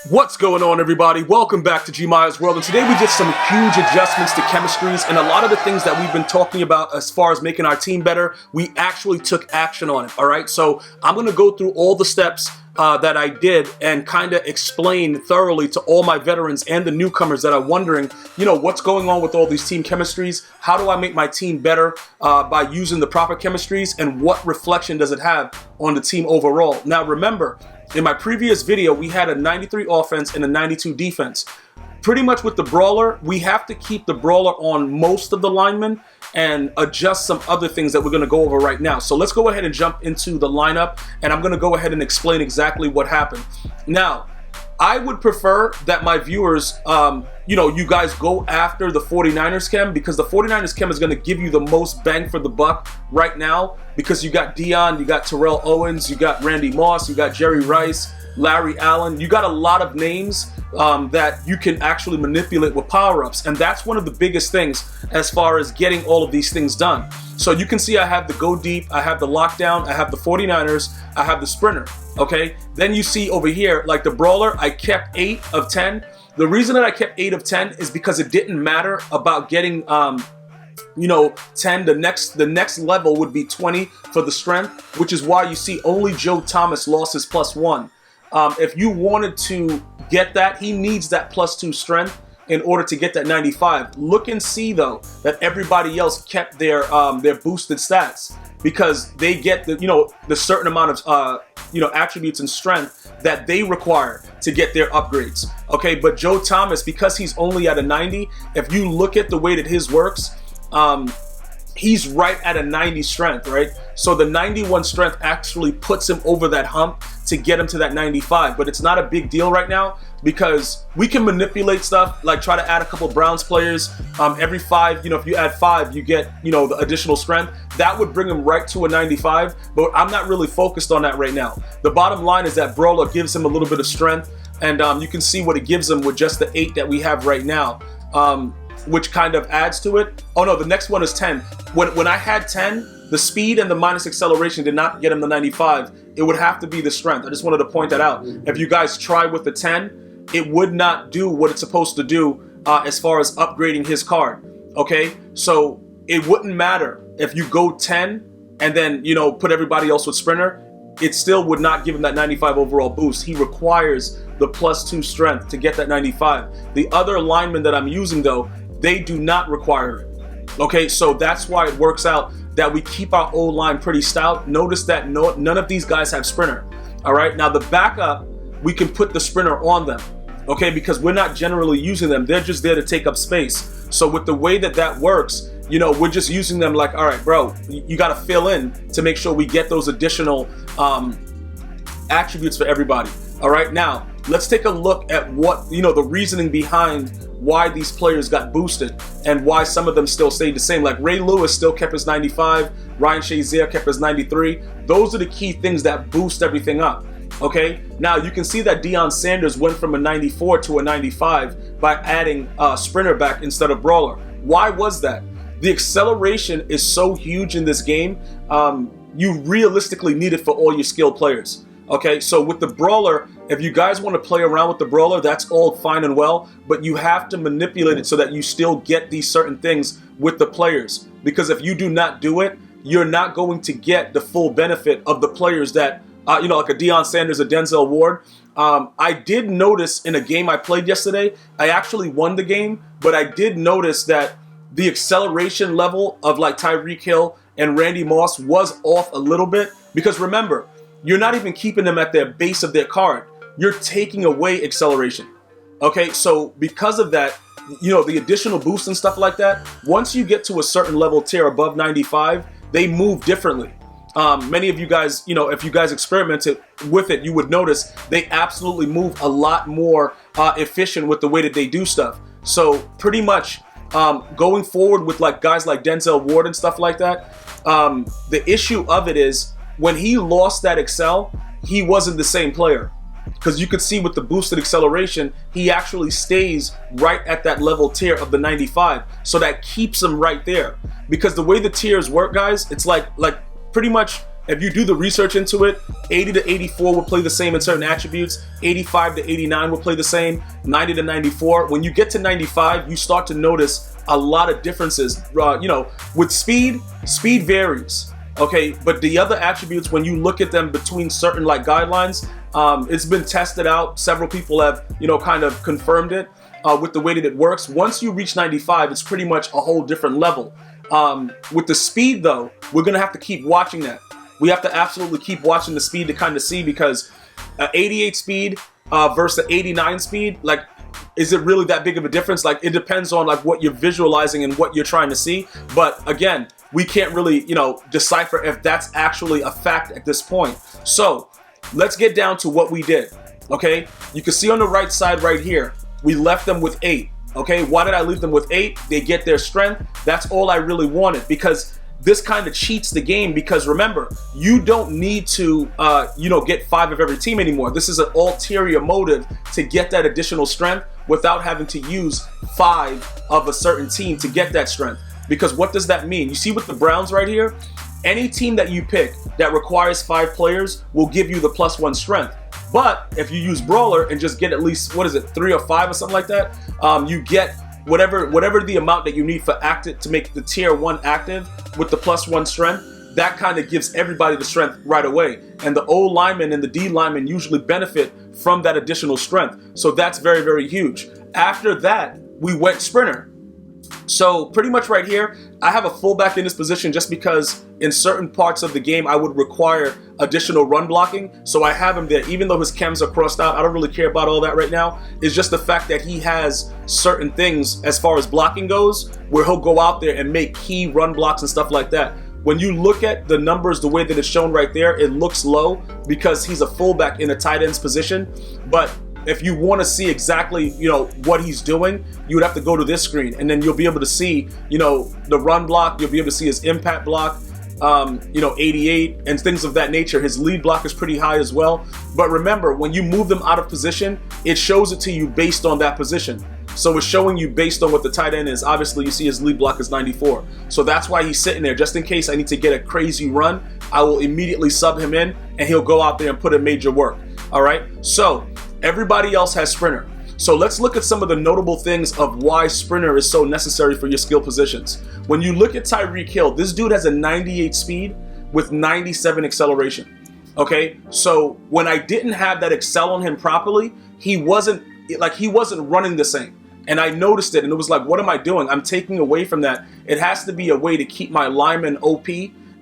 What's going on, everybody? Welcome back to GmiasWorld, and today we did some huge adjustments to chemistries, and a lot of the things that we've been talking about as far as making our team better, we actually took action on it, all right? So I'm going to go through all the steps that I did and kind of explain thoroughly to all my veterans and the newcomers that are wondering, you know, what's going on with all these team chemistries? How do I make my team better by using the proper chemistries, and what reflection does it have on the team overall? Now, remember, in my previous video, we had a 93 offense and a 92 defense. Pretty much with the brawler, we have to keep the brawler on most of the linemen and adjust some other things that we're going to go over right now. So let's go ahead and jump into the lineup, and I'm going to go ahead and explain exactly what happened. Now, I would prefer that my viewers, you guys go after the 49ers chem, because the 49ers chem is going to give you the most bang for the buck right now, because you got Dion, you got Terrell Owens, you got Randy Moss, you got Jerry Rice, Larry Allen. You got a lot of names that you can actually manipulate with power-ups, and that's one of the biggest things as far as getting all of these things done. So you can see I have the go deep, I have the lockdown, I have the 49ers, I have the sprinter, okay? Then you see over here, like the brawler, I kept 8 of 10. The reason that I kept 8 of 10 is because it didn't matter about getting 10. The next level would be 20 for the strength, which is why you see only Joe Thomas lost his +1. If you wanted to get that, he needs that +2 strength in order to get that 95. Look and see though that everybody else kept their boosted stats, because they get the certain amount of attributes and strength that they require to get their upgrades. Okay, but Joe Thomas, because he's only at a 90, if you look at the way that his works, he's right at a 90 strength, right? So the 91 strength actually puts him over that hump to get him to that 95, but it's not a big deal right now because we can manipulate stuff, like try to add a couple Browns players. Every 5, if you add 5, you get, the additional strength. That would bring him right to a 95, but I'm not really focused on that right now. The bottom line is that Brawler gives him a little bit of strength, and you can see what it gives him with just the 8 that we have right now. Which kind of adds to it. Oh no, the next one is 10. When I had 10, the speed and the minus acceleration did not get him the 95. It would have to be the strength. I just wanted to point that out. If you guys try with the 10, it would not do what it's supposed to do as far as upgrading his card. Okay, so it wouldn't matter if you go 10 and then put everybody else with sprinter. It still would not give him that 95 overall boost. He requires the +2 strength to get that 95. The other linemen that I'm using though, they do not require it. Okay, so that's why it works out that we keep our O-line pretty stout. Notice that none of these guys have sprinter. All right, now the backup, we can put the sprinter on them, okay, because we're not generally using them. They're just there to take up space. So with the way that works, we're just using them like, all right, bro, you got to fill in to make sure we get those additional attributes for everybody. All right, now let's take a look at what, the reasoning behind why these players got boosted and why some of them still stayed the same. Like Ray Lewis still kept his 95, Ryan Shazier kept his 93. Those are the key things that boost everything up. Okay, now you can see that Deion Sanders went from a 94 to a 95 by adding sprinter back instead of brawler. Why was that? The acceleration is so huge in this game, you realistically need it for all your skilled players. Okay, so with the brawler, if you guys want to play around with the brawler, that's all fine and well, but you have to manipulate it so that you still get these certain things with the players. Because if you do not do it, you're not going to get the full benefit of the players that, like a Deion Sanders, a Denzel Ward. I did notice in a game I played yesterday, I actually won the game, but I did notice that the acceleration level of like Tyreek Hill and Randy Moss was off a little bit. Because remember, you're not even keeping them at their base of their card. You're taking away acceleration. Okay, so because of that, the additional boost and stuff like that, once you get to a certain level tier above 95, they move differently. Many of you guys, if you guys experimented with it, you would notice they absolutely move a lot more efficient with the way that they do stuff. So pretty much going forward with like guys like Denzel Ward and stuff like that, the issue of it is, when he lost that excel, he wasn't the same player. Because you could see with the boosted acceleration, he actually stays right at that level tier of the 95. So that keeps him right there. Because the way the tiers work, guys, it's like pretty much if you do the research into it, 80 to 84 will play the same in certain attributes, 85 to 89 will play the same, 90 to 94. When you get to 95, you start to notice a lot of differences. You know, with speed varies. Okay, but the other attributes, when you look at them between certain like guidelines, it's been tested out. Several people have, you know, kind of confirmed it with the way that it works. Once you reach 95, it's pretty much a whole different level. With the speed though, we're gonna have to keep watching that. We have to absolutely keep watching the speed to kind of see, because 88 speed versus 89 speed, like, is it really that big of a difference? Like, it depends on like what you're visualizing and what you're trying to see. But again, we can't really, you know, decipher if that's actually a fact at this point. So let's get down to what we did. Okay, you can see on the right side right here, we left them with 8. Okay, why did I leave them with 8? They get their strength. That's all I really wanted, because this kind of cheats the game. Because remember, you don't need to, you know, get 5 of every team anymore. This is an ulterior motive to get that additional strength without having to use 5 of a certain team to get that strength. Because what does that mean? You see with the Browns right here, any team that you pick that requires 5 players will give you the +1 strength. But if you use Brawler and just get at least, what is it, 3 or 5 or something like that, you get whatever the amount that you need for active to make the tier 1 active with the +1 strength. That kind of gives everybody the strength right away. And the O linemen and the D linemen usually benefit from that additional strength. So that's very, very huge. After that, we went sprinter. So pretty much right here, I have a fullback in this position just because in certain parts of the game I would require additional run blocking. So I have him there, even though his chems are crossed out. I don't really care about all that right now. It's just the fact that he has certain things as far as blocking goes, where he'll go out there and make key run blocks and stuff like that. When you look at the numbers, the way that it's shown right there, it looks low because he's a fullback in a tight end's position. But if you want to see exactly, you know, what he's doing, you would have to go to this screen, and then you'll be able to see, you know, the run block. You'll be able to see his impact block, you know, 88 and things of that nature. His lead block is pretty high as well. But remember, when you move them out of position, it shows it to you based on that position. So it's showing you based on what the tight end is. Obviously, you see his lead block is 94. So that's why he's sitting there. Just in case I need to get a crazy run, I will immediately sub him in, and he'll go out there and put in major work. All right, so everybody else has sprinter. So let's look at some of the notable things of why sprinter is so necessary for your skill positions. When you look at Tyreek Hill, this dude has a 98 speed with 97 acceleration. Okay, so when I didn't have that excel on him properly, he wasn't running the same. And I noticed it, and it was like, what am I doing? I'm taking away from that. It has to be a way to keep my linemen OP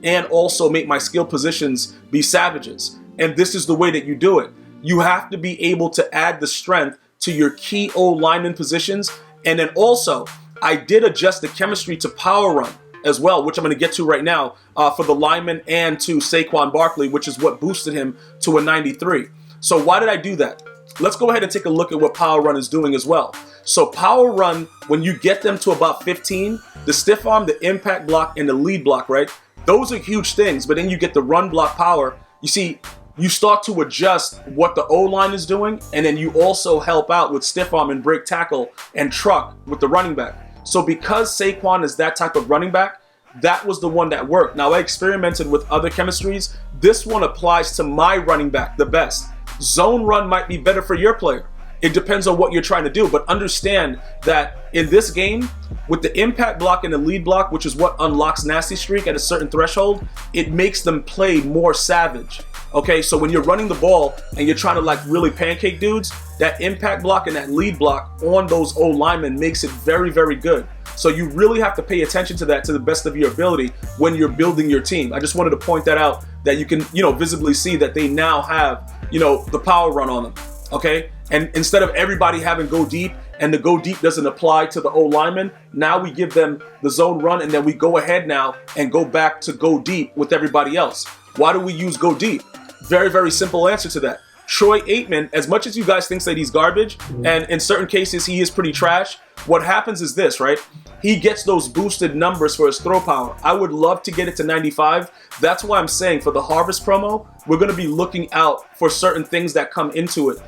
and also make my skill positions be savages. And this is the way that you do it. You have to be able to add the strength to your key O lineman positions. And then also, I did adjust the chemistry to power run as well, which I'm going to get to right now for the lineman and to Saquon Barkley, which is what boosted him to a 93. So why did I do that? Let's go ahead and take a look at what power run is doing as well. So power run, when you get them to about 15, the stiff arm, the impact block, and the lead block, right? Those are huge things. But then you get the run block power. You see, you start to adjust what the O-line is doing, and then you also help out with stiff arm and break tackle and truck with the running back. So because Saquon is that type of running back, that was the one that worked. Now, I experimented with other chemistries. This one applies to my running back the best. Zone run might be better for your player. It depends on what you're trying to do, but understand that in this game, with the impact block and the lead block, which is what unlocks Nasty Streak at a certain threshold, it makes them play more savage. Okay, so when you're running the ball and you're trying to like really pancake dudes, that impact block and that lead block on those O linemen makes it very, very good. So you really have to pay attention to that to the best of your ability when you're building your team. I just wanted to point that out, that you can, you know, visibly see that they now have, you know, the power run on them. Okay, and instead of everybody having go deep, and the go deep doesn't apply to the O lineman, now we give them the zone run, and then we go ahead now and go back to go deep with everybody else. Why do we use go deep? Very, very simple answer to that. Troy Aikman, as much as you guys think that he's garbage, and in certain cases he is pretty trash, what happens is this, right? He gets those boosted numbers for his throw power. I would love to get it to 95. That's why I'm saying for the Harvest promo, we're going to be looking out for certain things that come into it.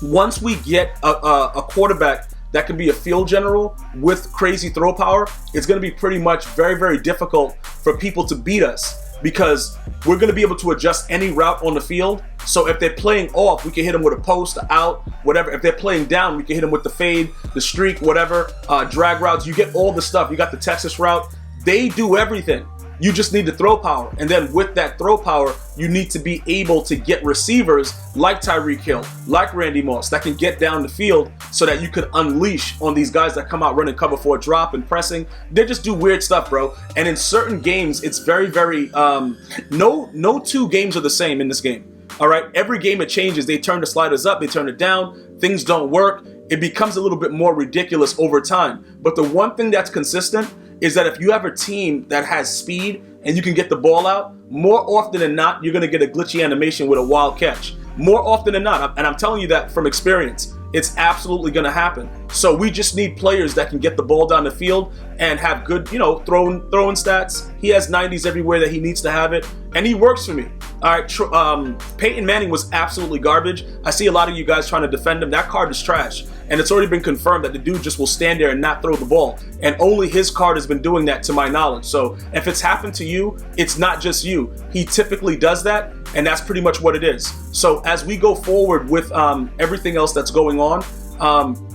Once we get a quarterback that can be a field general with crazy throw power, it's going to be pretty much very, very difficult for people to beat us. because we're going to be able to adjust any route on the field. So if they're playing off, we can hit them with a post, out, whatever. If they're playing down, we can hit them with the fade, the streak, whatever, drag routes. You get all the stuff. You got the Texas route. They do everything. You just need the throw power. And then with that throw power, you need to be able to get receivers like Tyreek Hill, like Randy Moss, that can get down the field so that you could unleash on these guys that come out running cover for a drop and pressing. They just do weird stuff, bro. And in certain games, it's very, very, no two games are the same in this game. All right, every game it changes. They turn the sliders up, they turn it down, things don't work. It becomes a little bit more ridiculous over time. But the one thing that's consistent is that if you have a team that has speed and you can get the ball out, more often than not, you're going to get a glitchy animation with a wild catch. More often than not, and I'm telling you that from experience, it's absolutely going to happen. So we just need players that can get the ball down the field and have good, throwing stats. He has 90s everywhere that he needs to have it, and he works for me. All right, Peyton Manning was absolutely garbage. I see a lot of you guys trying to defend him. That card is trash, and it's already been confirmed that the dude just will stand there and not throw the ball, and only his card has been doing that to my knowledge. So if it's happened to you, it's not just you. He typically does that, and that's pretty much what it is. So as we go forward with everything else that's going on,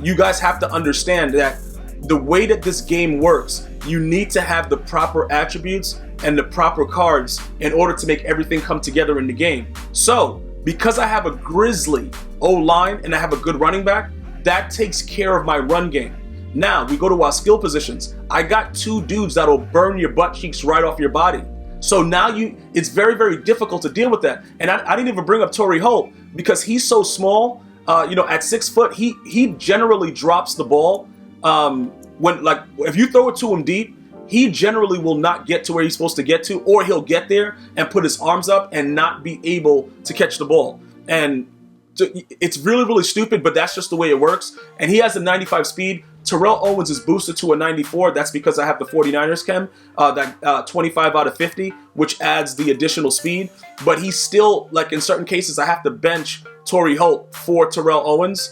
you guys have to understand that the way that this game works, you need to have the proper attributes and the proper cards in order to make everything come together in the game. So because I have a grizzly O-line and I have a good running back, that takes care of my run game. Now we go to our skill positions. I got two dudes that'll burn your butt cheeks right off your body. So now it's very, very difficult to deal with that. And I didn't even bring up Torrey Holt because he's so small. At 6 foot, he generally drops the ball. If you throw it to him deep, he generally will not get to where he's supposed to get to, or he'll get there and put his arms up and not be able to catch the ball. And it's really, really stupid, but that's just the way it works. And he has a 95 speed. Terrell Owens is boosted to a 94. That's because I have the 49ers chem, that 25 out of 50, which adds the additional speed. But he's still, in certain cases, I have to bench Torrey Holt for Terrell Owens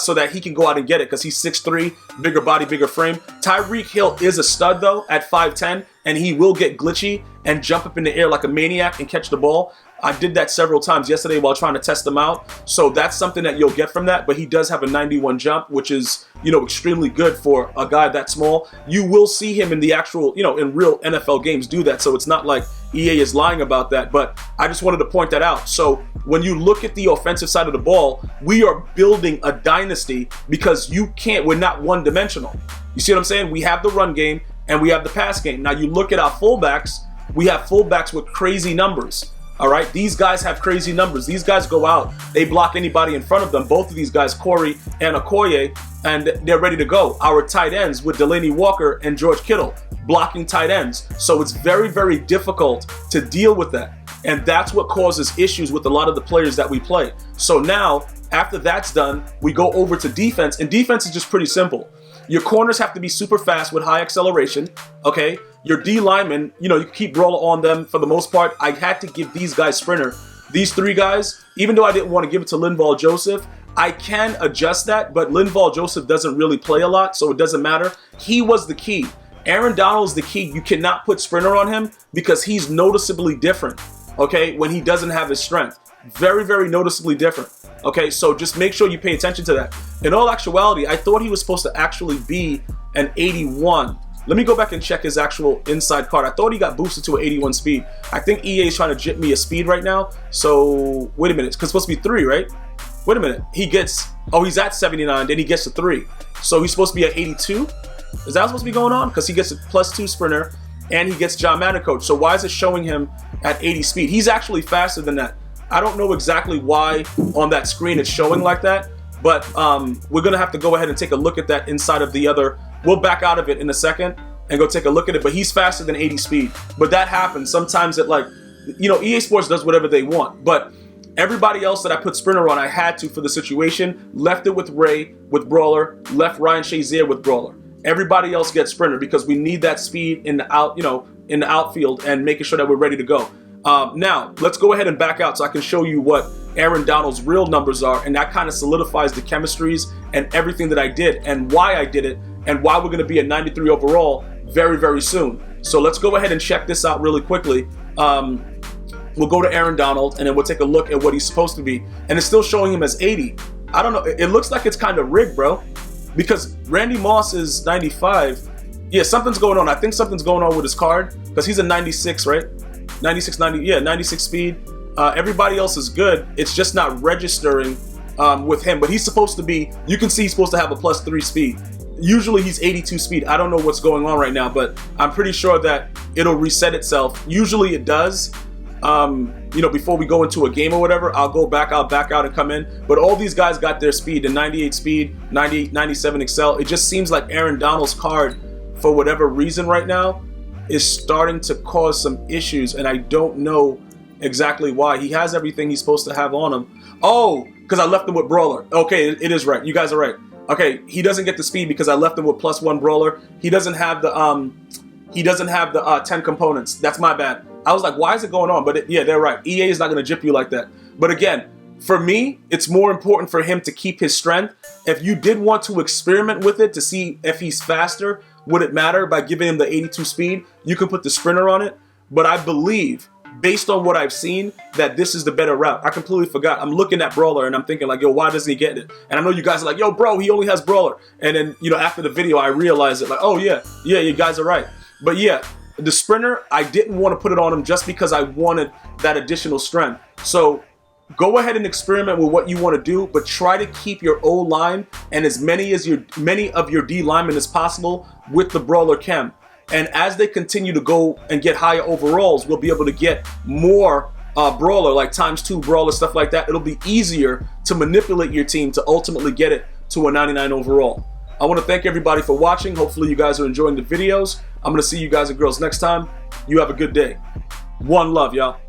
so that he can go out and get it because he's 6'3", bigger body, bigger frame. Tyreek Hill is a stud, though, at 5'10", and he will get glitchy and jump up in the air like a maniac and catch the ball. I did that several times yesterday while trying to test him out. So that's something that you'll get from that. But he does have a 91 jump, which is, extremely good for a guy that small. You will see him in the actual, in real NFL games do that. So it's not like EA is lying about that. But I just wanted to point that out. So when you look at the offensive side of the ball, we are building a dynasty because we're not one dimensional. You see what I'm saying? We have the run game and we have the pass game. Now you look at our fullbacks, we have fullbacks with crazy numbers. All right, these guys have crazy numbers. These guys go out, they block anybody in front of them. Both of these guys, Corey and Okoye, and they're ready to go. Our tight ends with Delaney Walker and George Kittle blocking tight ends. So it's very, very difficult to deal with that. And that's what causes issues with a lot of the players that we play. So now, after that's done, we go over to defense, and defense is just pretty simple. Your corners have to be super fast with high acceleration, okay? Your D linemen, you keep rolling on them for the most part. I had to give these guys sprinter. These three guys, even though I didn't want to give it to Linval Joseph, I can adjust that, but Linval Joseph doesn't really play a lot, so it doesn't matter. He was the key. Aaron Donald's the key. You cannot put sprinter on him because he's noticeably different, okay, when he doesn't have his strength. Very, very noticeably different. Okay, so just make sure you pay attention to that. In all actuality, I thought he was supposed to actually be an 81. Let me go back and check his actual inside card. I thought he got boosted to an 81 speed. I think EA is trying to jip me a speed right now. So, wait a minute. Because it's supposed to be 3, right? Wait a minute. He's at 79, then he gets a 3. So he's supposed to be at 82? Is that supposed to be going on? Because he gets a +2 sprinter, and he gets John Madden coach. So why is it showing him at 80 speed? He's actually faster than that. I don't know exactly why on that screen it's showing like that, but we're going to have to go ahead and take a look at that inside of the other. We'll back out of it in a second and go take a look at it, but he's faster than 80 speed. But that happens. Sometimes EA Sports does whatever they want, but everybody else that I put sprinter on, I had to for the situation. Left it with Ray with Brawler, left Ryan Shazier with Brawler. Everybody else gets sprinter because we need that speed in the outfield and making sure that we're ready to go. Now, let's go ahead and back out so I can show you what Aaron Donald's real numbers are, and that kind of solidifies the chemistries and everything that I did and why I did it and why we're going to be at 93 overall very, very soon. So let's go ahead and check this out really quickly. We'll go to Aaron Donald, and then we'll take a look at what he's supposed to be. And it's still showing him as 80. I don't know. It looks like it's kind of rigged, bro. Because Randy Moss is 95. Yeah, something's going on. I think something's going on with his card. Because he's a 96, right? 96, 90, yeah, 96 speed. Everybody else is good. It's just not registering with him. But he's supposed to be, you can see he's supposed to have a +3 speed. Usually he's 82 speed. I don't know what's going on right now, but I'm pretty sure that it'll reset itself. Usually it does. You know, before we go into a game or whatever, I'll go back, I'll back out and come in. But all these guys got their speed, the 98 speed, 98, 97 Excel. It just seems like Aaron Donald's card, for whatever reason right now, is starting to cause some issues, and I don't know exactly why. He has everything he's supposed to have on him. Oh, because I left him with Brawler. Okay, it is right. You guys are right. Okay, he doesn't get the speed because I left him with +1 Brawler. He doesn't have the 10 components. That's my bad. I was like, why is it going on? But yeah, they're right. EA is not going to jip you like that. But again, for me, it's more important for him to keep his strength. If you did want to experiment with it to see if he's faster, would it matter by giving him the 82 speed? You can put the sprinter on it. But I believe, based on what I've seen, that this is the better route. I completely forgot. I'm looking at Brawler and I'm thinking like, yo, why doesn't he get it? And I know you guys are like, yo, bro, he only has Brawler. And then, you know, after the video, I realized it like, oh yeah, you guys are right. But yeah, the sprinter, I didn't want to put it on him just because I wanted that additional strength. So go ahead and experiment with what you want to do, but try to keep your O line and as many of your D linemen as possible with the Brawler Chem. And as they continue to go and get higher overalls, we'll be able to get more Brawler, like ×2 Brawler, stuff like that. It'll be easier to manipulate your team to ultimately get it to a 99 overall. I want to thank everybody for watching. Hopefully you guys are enjoying the videos. I'm going to see you guys and girls next time. You have a good day. One love, y'all.